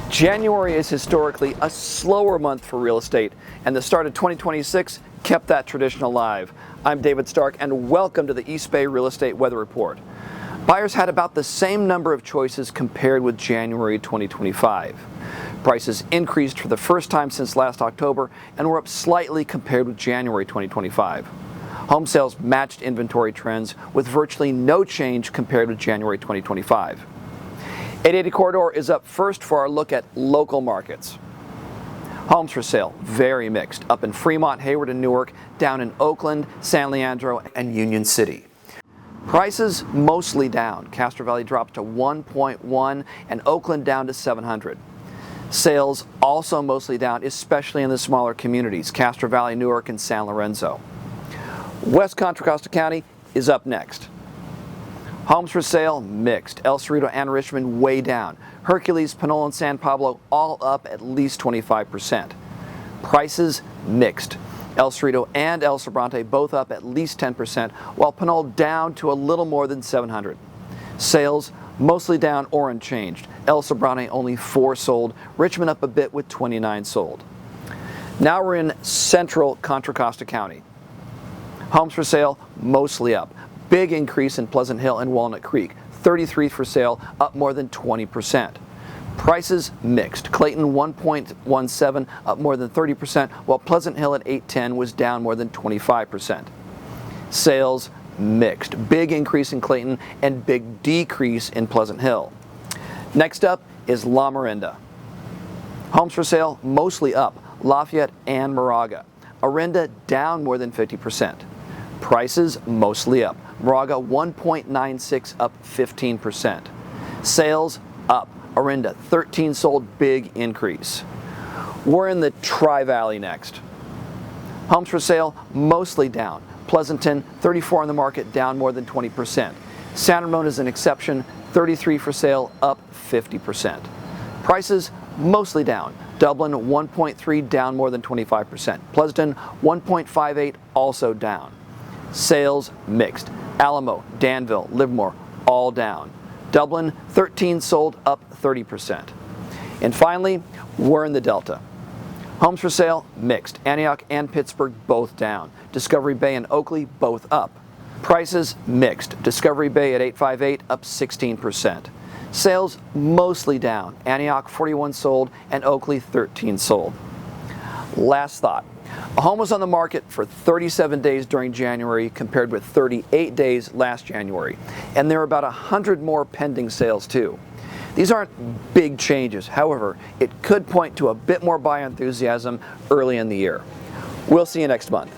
January is historically a slower month for real estate, and the start of 2026 kept that tradition alive. I'm David Stark, and welcome to the East Bay Real Estate Weather Report. Buyers had about the same number of choices compared with January 2025. Prices increased for the first time since last October and were up slightly compared with January 2025. Home sales matched inventory trends with virtually no change compared with January 2025. 880 Corridor is up first for our look at local markets. Homes for sale, very mixed. Up in Fremont, Hayward, and Newark, down in Oakland, San Leandro, and Union City. Prices mostly down. Castro Valley dropped to 1.1 and Oakland down to 700. Sales also mostly down, especially in the smaller communities, Castro Valley, Newark, and San Lorenzo. West Contra Costa County is up next. Homes for sale, mixed. El Cerrito and Richmond way down. Hercules, Pinole, and San Pablo all up at least 25%. Prices mixed. El Cerrito and El Sobrante both up at least 10%, while Pinole down to a little more than 700. Sales mostly down or unchanged. El Sobrante only 4 sold. Richmond up a bit with 29 sold. Now we're in central Contra Costa County. Homes for sale, mostly up. Big increase in Pleasant Hill and Walnut Creek, 33 for sale, up more than 20%. Prices mixed. Clayton 1.17 up more than 30%, while Pleasant Hill at 810 was down more than 25%. Sales mixed. Big increase in Clayton and big decrease in Pleasant Hill. Next up is La Miranda. Homes for sale mostly up. Lafayette and Moraga. Orinda down more than 50%. Prices mostly up. Moraga 1.96 up 15%. Sales up. Orinda 13 sold, big increase. We're in the Tri-Valley next. Homes for sale mostly down. Pleasanton 34 on the market, down more than 20%. San Ramon is an exception, 33 for sale, up 50%. Prices mostly down. Dublin 1.3 down more than 25%. Pleasanton 1.58 also down. Sales mixed. Alamo, Danville, Livermore all down. Dublin 13 sold, up 30%. And finally, we're in the Delta. Homes for sale mixed. Antioch and Pittsburgh both down. Discovery Bay and Oakley both up. Prices mixed. Discovery Bay at 858 up 16%. Sales mostly down. Antioch 41 sold and Oakley 13 sold. Last thought. A home was on the market for 37 days during January compared with 38 days last January. And there are about 100 more pending sales too. These aren't big changes. However, it could point to a bit more buyer enthusiasm early in the year. We'll see you next month.